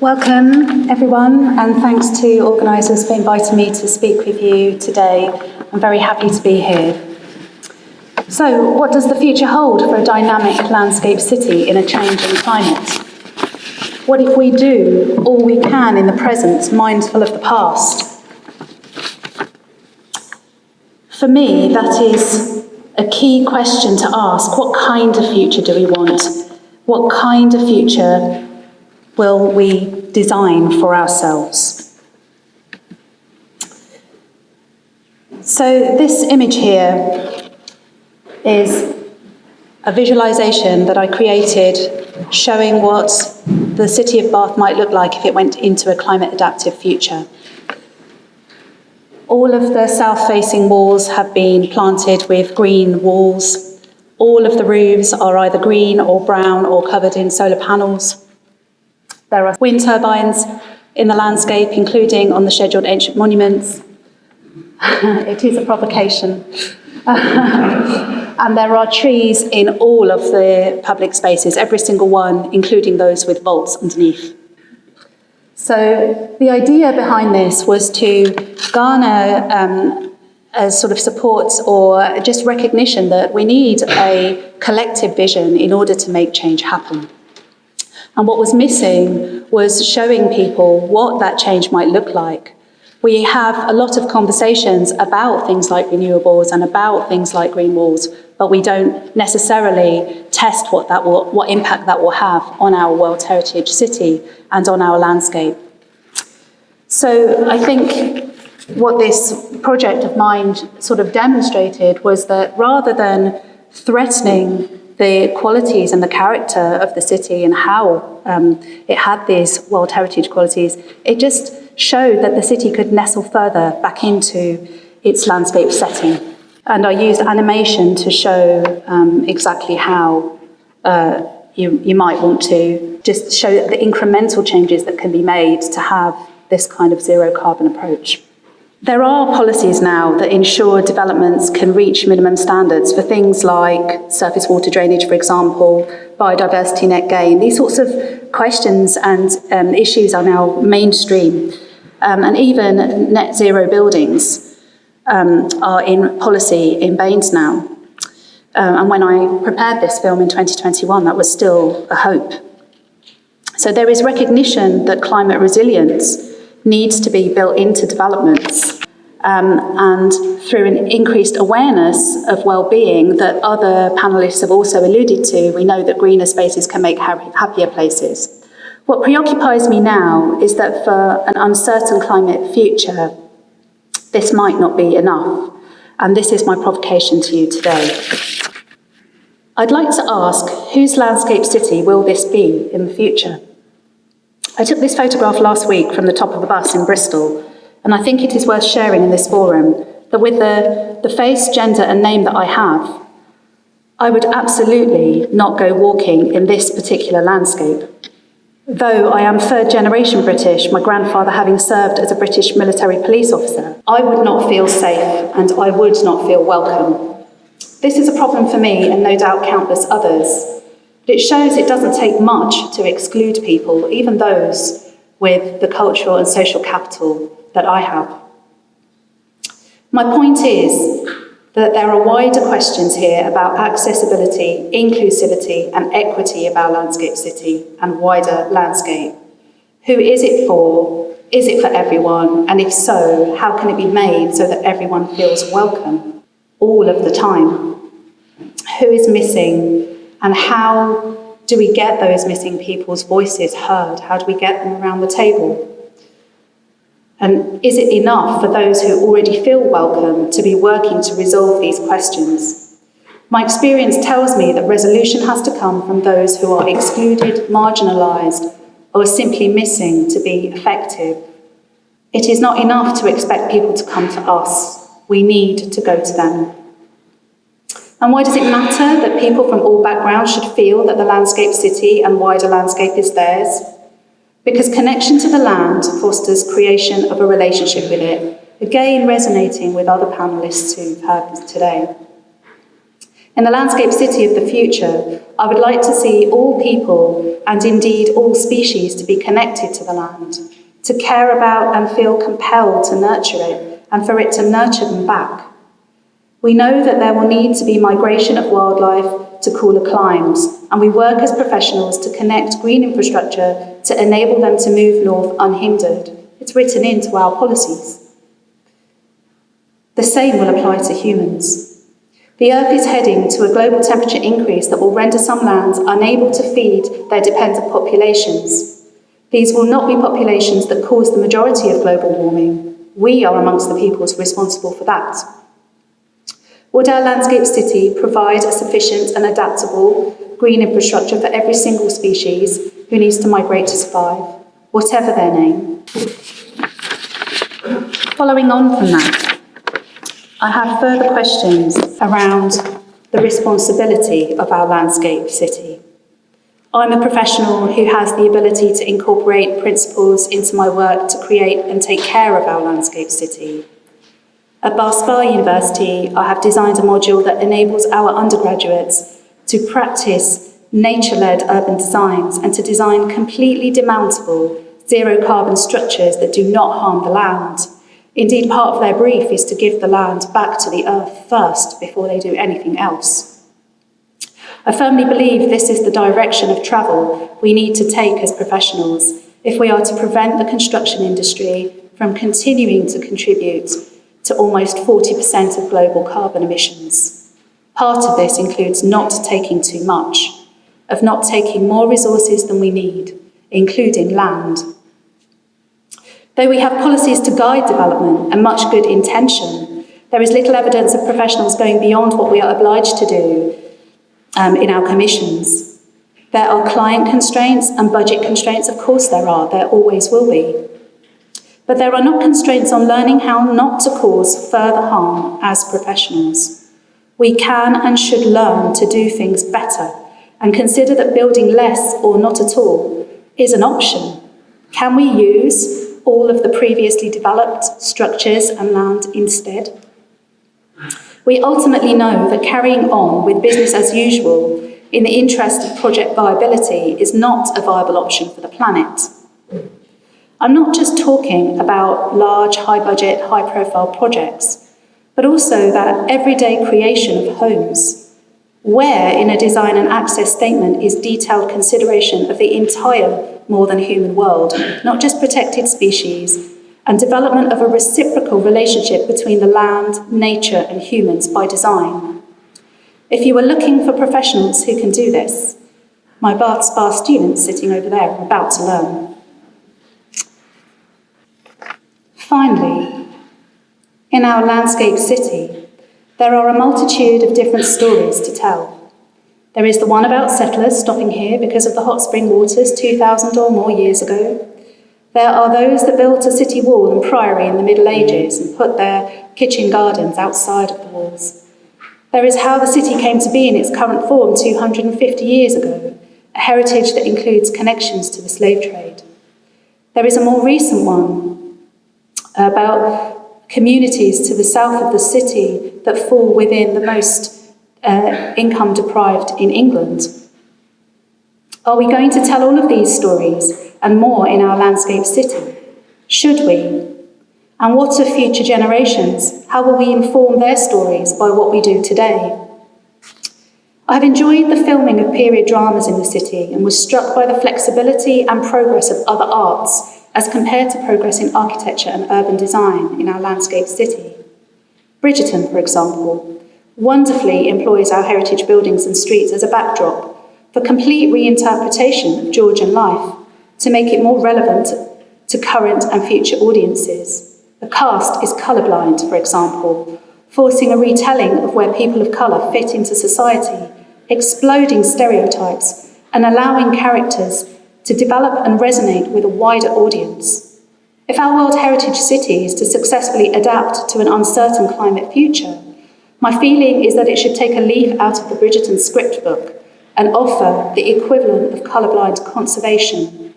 Welcome, everyone, and thanks to organisers for inviting me to speak with you today. I'm very happy to be here. So, what does the future hold for a dynamic landscape city in a changing climate? What if we do all we can in the present, mindful of the past? For me, that is a key question to ask. What kind of future do we want? What kind of future will we design for ourselves? So this image here is a visualization that I created showing what the city of Bath might look like if it went into a climate adaptive future. All of the south-facing walls have been planted with green walls. All of the roofs are either green or brown or covered in solar panels. There are wind turbines in the landscape, including on the scheduled ancient monuments. It is a provocation. And there are trees in all of the public spaces, every single one, including those with vaults underneath. So the idea behind this was to garner a sort of support or just recognition that we need a collective vision in order to make change happen. And what was missing was showing people what that change might look like. We have a lot of conversations about things like renewables and about things like green walls, but we don't necessarily test what impact that will have on our World Heritage City and on our landscape. So I think what this project of mine sort of demonstrated was that rather than threatening the qualities and the character of the city and how it had these World Heritage qualities, it just showed that the city could nestle further back into its landscape setting. And I used animation to show exactly how you might want to just show the incremental changes that can be made to have this kind of zero carbon approach. There are policies now that ensure developments can reach minimum standards for things like surface water drainage, for example, biodiversity net gain. These sorts of questions and issues are now mainstream. And even net zero buildings are in policy in Baines now. And when I prepared this film in 2021, that was still a hope. So there is recognition that climate resilience needs to be built into developments, and through an increased awareness of well-being that other panellists have also alluded to, we know that greener spaces can make happier places. What preoccupies me now is that for an uncertain climate future, this might not be enough, and this is my provocation to you today. I'd like to ask, whose landscape city will this be in the future? I took this photograph last week from the top of a bus in Bristol, and I think it is worth sharing in this forum that with the face, gender and name that I have, I would absolutely not go walking in this particular landscape. Though I am third generation British, my grandfather having served as a British military police officer, I would not feel safe and I would not feel welcome. This is a problem for me and no doubt countless others. But it shows it doesn't take much to exclude people, even those with the cultural and social capital that I have. My point is that there are wider questions here about accessibility, inclusivity, and equity of our landscape city and wider landscape. Who is it for? Is it for everyone? And if so, how can it be made so that everyone feels welcome all of the time? Who is missing? And how do we get those missing people's voices heard? How do we get them around the table? And is it enough for those who already feel welcome to be working to resolve these questions? My experience tells me that resolution has to come from those who are excluded, marginalised, or simply missing to be effective. It is not enough to expect people to come to us. We need to go to them. And why does it matter that people from all backgrounds should feel that the landscape city and wider landscape is theirs? Because connection to the land fosters creation of a relationship with it, again resonating with other panellists who've heard this today. In the landscape city of the future, I would like to see all people, and indeed all species, to be connected to the land, to care about and feel compelled to nurture it, and for it to nurture them back. We know that there will need to be migration of wildlife to cooler climes, and we work as professionals to connect green infrastructure to enable them to move north unhindered. It's written into our policies. The same will apply to humans. The Earth is heading to a global temperature increase that will render some lands unable to feed their dependent populations. These will not be populations that cause the majority of global warming. We are amongst the peoples responsible for that. Would our landscape city provide a sufficient and adaptable green infrastructure for every single species who needs to migrate to survive, whatever their name? Following on from that, I have further questions around the responsibility of our landscape city. I'm a professional who has the ability to incorporate principles into my work to create and take care of our landscape city. At Bar University, I have designed a module that enables our undergraduates to practice nature-led urban designs and to design completely demountable, zero-carbon structures that do not harm the land. Indeed, part of their brief is to give the land back to the earth first before they do anything else. I firmly believe this is the direction of travel we need to take as professionals if we are to prevent the construction industry from continuing to contribute to almost 40% of global carbon emissions. Part of this includes not taking too much, of not taking more resources than we need, including land. Though we have policies to guide development and much good intention, there is little evidence of professionals going beyond what we are obliged to do in our commissions. There are client constraints and budget constraints, of course there always will be. But there are not constraints on learning how not to cause further harm as professionals. We can and should learn to do things better and consider that building less or not at all is an option. Can we use all of the previously developed structures and land instead? We ultimately know that carrying on with business as usual in the interest of project viability is not a viable option for the planet. I'm not just talking about large, high-budget, high-profile projects, but also that everyday creation of homes, where in a design and access statement is detailed consideration of the entire more than human world, not just protected species, and development of a reciprocal relationship between the land, nature, and humans by design. If you are looking for professionals who can do this, my Bath Spa students sitting over there are about to learn. Finally, in our landscape city, there are a multitude of different stories to tell. There is the one about settlers stopping here because of the hot spring waters 2,000 or more years ago. There are those that built a city wall and priory in the Middle Ages and put their kitchen gardens outside of the walls. There is how the city came to be in its current form 250 years ago, a heritage that includes connections to the slave trade. There is a more recent one about communities to the south of the city that fall within the most income deprived in England. Are we going to tell all of these stories and more in our landscape city? Should we? And what of future generations? How will we inform their stories by what we do today? I have enjoyed the filming of period dramas in the city and was struck by the flexibility and progress of other arts as compared to progress in architecture and urban design in our landscape city. Bridgerton, for example, wonderfully employs our heritage buildings and streets as a backdrop for complete reinterpretation of Georgian life to make it more relevant to current and future audiences. The cast is colourblind, for example, forcing a retelling of where people of colour fit into society, exploding stereotypes, and allowing characters to develop and resonate with a wider audience. If our World Heritage City is to successfully adapt to an uncertain climate future, my feeling is that it should take a leaf out of the Bridgerton script book and offer the equivalent of colourblind conservation.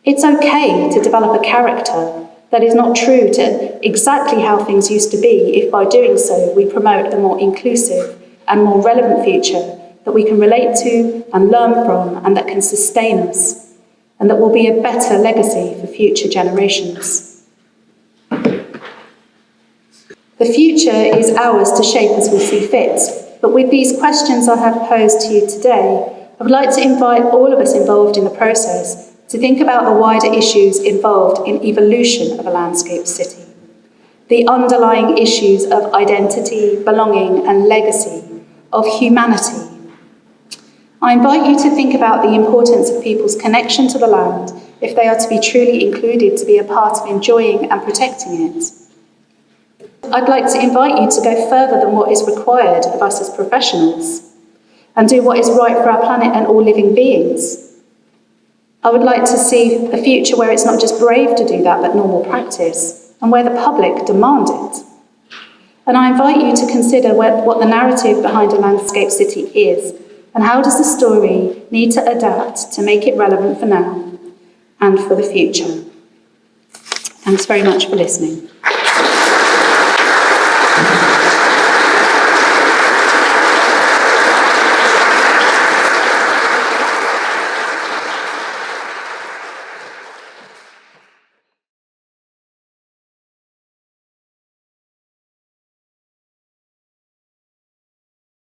It's okay to develop a character that is not true to exactly how things used to be if by doing so we promote a more inclusive and more relevant future that we can relate to and learn from and that can sustain us, and that will be a better legacy for future generations. The future is ours to shape as we see fit, but with these questions I have posed to you today, I would like to invite all of us involved in the process to think about the wider issues involved in evolution of a landscape city, the underlying issues of identity, belonging and legacy, of humanity. I invite you to think about the importance of people's connection to the land if they are to be truly included to be a part of enjoying and protecting it. I'd like to invite you to go further than what is required of us as professionals and do what is right for our planet and all living beings. I would like to see a future where it's not just brave to do that, but normal practice, and where the public demand it. And I invite you to consider what the narrative behind a landscape city is, and how does the story need to adapt to make it relevant for now and for the future. Thanks very much for listening.